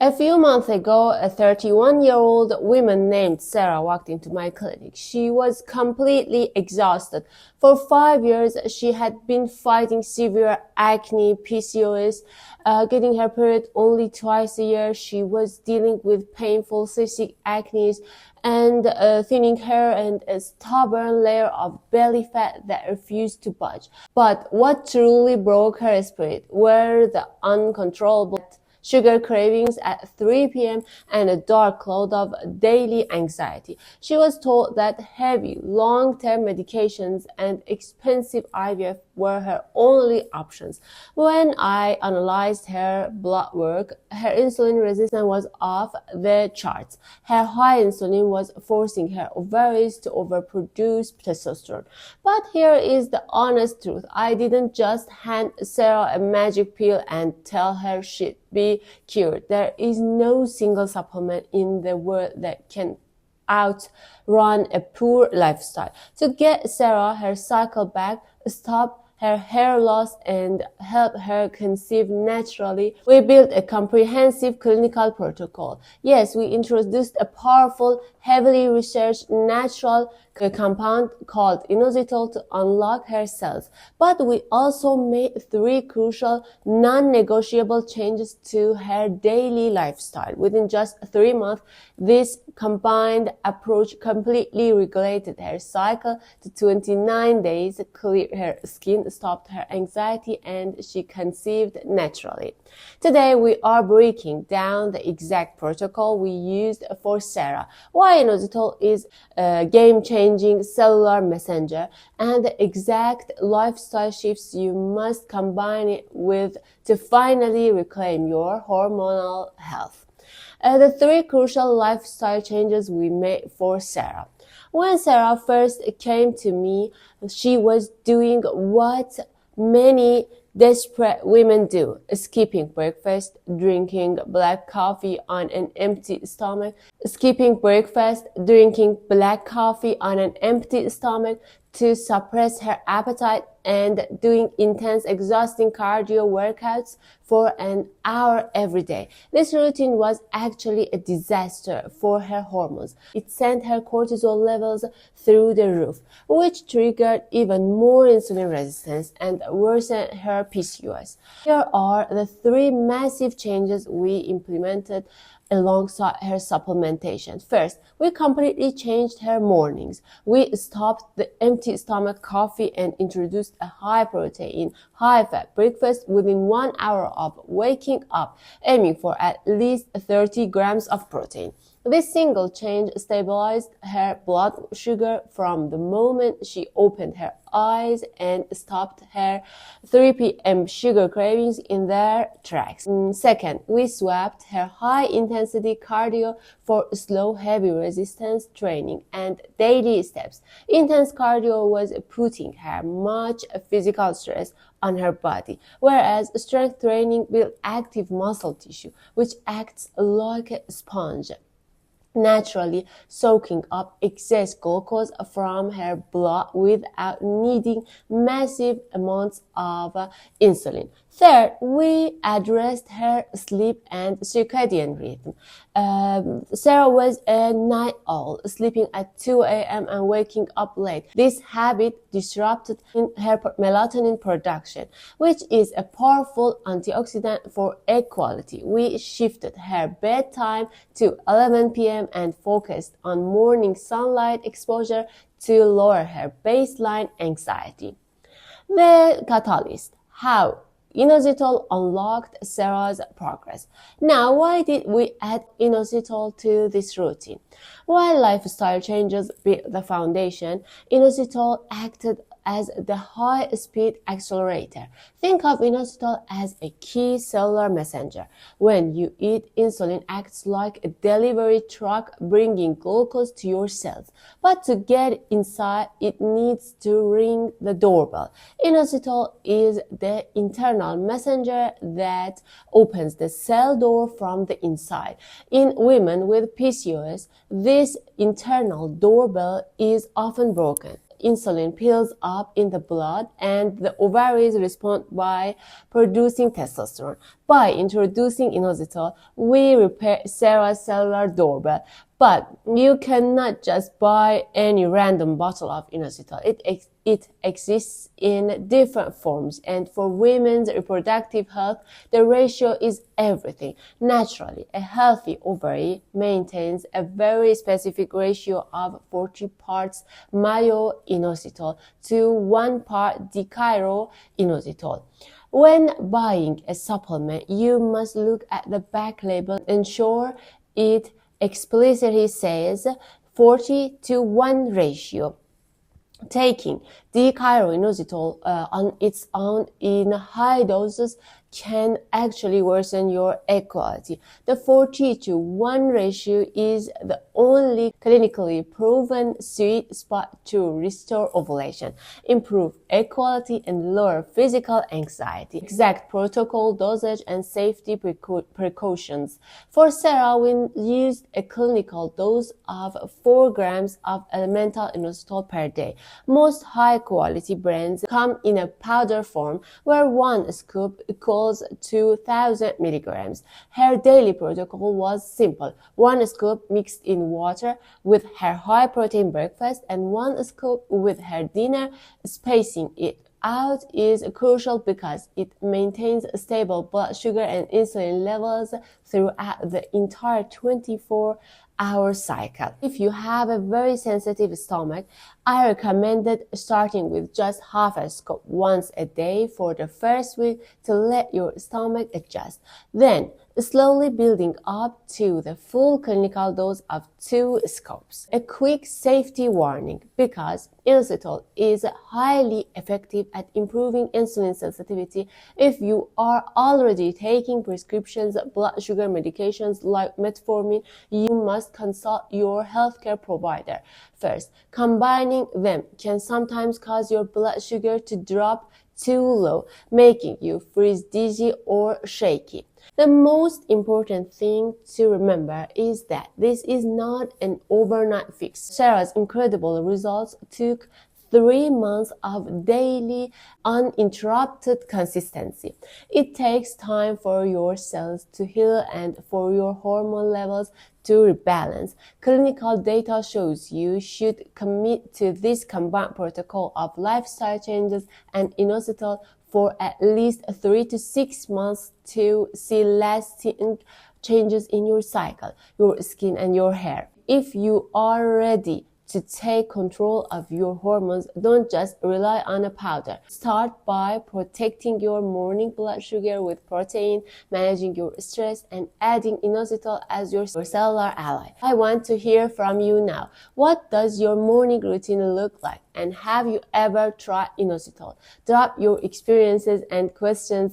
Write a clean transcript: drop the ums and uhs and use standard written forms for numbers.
A few months ago, a 31-year-old woman named Sarah walked into my clinic. She was completely exhausted. For 5 years, she had been fighting severe acne, PCOS, getting her period only twice a year. She was dealing with painful cystic acne and thinning hair and a stubborn layer of belly fat that refused to budge. But what truly broke her spirit were the uncontrollable sugar cravings at 3 p.m. and a dark cloud of daily anxiety. She was told that heavy, long-term medications and expensive IVF were her only options. When I analyzed her blood work, her insulin resistance was off the charts. Her high insulin was forcing her ovaries to overproduce testosterone. But here is the honest truth. I didn't just hand Sarah a magic pill and tell her she'd be cured. There is no single supplement in the world that can outrun a poor lifestyle. To get Sarah her cycle back, stop her hair loss, and help her conceive naturally, we built a comprehensive clinical protocol. Yes, we introduced a powerful, heavily researched natural compound called inositol to unlock her cells. But we also made 3 crucial non-negotiable changes to her daily lifestyle. Within just 3 months, this combined approach completely regulated her cycle to 29 days, cleared her skin, stopped her anxiety, and she conceived naturally. Today, we are breaking down the exact protocol we used for Sarah, why inositol is a game-changing cellular messenger, and the exact lifestyle shifts you must combine it with to finally reclaim your hormonal health. The 3 crucial lifestyle changes we made for Sarah. When Sarah first came to me, she was doing what many desperate women do: skipping breakfast, drinking black coffee on an empty stomach, to suppress her appetite, and doing intense, exhausting cardio workouts for an hour every day. This routine was actually a disaster for her hormones. It sent her cortisol levels through the roof, which triggered even more insulin resistance and worsened her PCOS. Here are the 3 massive changes we implemented alongside her supplementation. First, we completely changed her mornings. We stopped the empty stomach coffee and introduced a high-protein, high-fat breakfast within 1 hour of waking up, aiming for at least 30 grams of protein. This single change stabilized her blood sugar from the moment she opened her eyes and stopped her 3 p.m. sugar cravings in their tracks. Second, we swapped her high-intensity cardio for slow, heavy resistance training and daily steps. Intense cardio was putting her much physical stress on her body, whereas strength training built active muscle tissue, which acts like a sponge, naturally soaking up excess glucose from her blood without needing massive amounts of insulin. Third, we addressed her sleep and circadian rhythm. Sarah was a night owl, sleeping at 2 a.m. and waking up late. This habit disrupted her melatonin production, which is a powerful antioxidant for egg quality. We shifted her bedtime to 11 p.m. and focused on morning sunlight exposure to lower her baseline anxiety. The catalyst. How inositol unlocked Sarah's progress. Now, why did we add inositol to this routine? While lifestyle changes built the foundation, inositol acted as the high-speed accelerator. Think of inositol as a key cellular messenger. When you eat, insulin acts like a delivery truck bringing glucose to your cells. But to get inside, it needs to ring the doorbell. Inositol is the internal messenger that opens the cell door from the inside. In women with PCOS, this internal doorbell is often broken. Insulin builds up in the blood and the ovaries respond by producing testosterone. By introducing inositol, we repair Sarah's cellular doorbell. But you cannot just buy any random bottle of inositol. It exists in different forms, and for women's reproductive health, the ratio is everything. Naturally, a healthy ovary maintains a very specific ratio of 40 parts Myo-Inositol to 1 part D-Chiro-Inositol. When buying a supplement, you must look at the back label and ensure it explicitly says 40:1 ratio. Taking D-Chiro-Inositol on its own in high doses can actually worsen your egg quality. The 40:1 ratio is the only clinically proven sweet spot to restore ovulation, improve egg quality, and lower physical anxiety. Exact protocol, dosage, and safety precautions. For Sarah, we used a clinical dose of 4 grams of elemental inositol per day. Most high-quality brands come in a powder form where 1 scoop equals 2,000 milligrams. Her daily protocol was simple: 1 scoop mixed in water with her high-protein breakfast and 1 scoop with her dinner. Spacing it out is crucial because it maintains stable blood sugar and insulin levels throughout the entire 24-hour cycle. If you have a very sensitive stomach, I recommended starting with just half a scoop once a day for the first week to let your stomach adjust. Then, slowly building up to the full clinical dose of 2 scoops. A quick safety warning: because inositol is highly effective at improving insulin sensitivity, if you are already taking prescriptions blood sugar medications like metformin, you must consult your healthcare provider first. Combining them can sometimes cause your blood sugar to drop too low, making you freeze dizzy or shaky. The most important thing to remember is that this is not an overnight fix. Sarah's incredible results took 3 months of daily, uninterrupted consistency. It takes time for your cells to heal and for your hormone levels to rebalance. Clinical data shows you should commit to this combined protocol of lifestyle changes and inositol for at least 3 to 6 months to see lasting changes in your cycle, your skin, and your hair. If you are ready to take control of your hormones, don't just rely on a powder. Start by protecting your morning blood sugar with protein, managing your stress, and adding inositol as your cellular ally. I want to hear from you now. What does your morning routine look like? And have you ever tried inositol? Drop your experiences and questions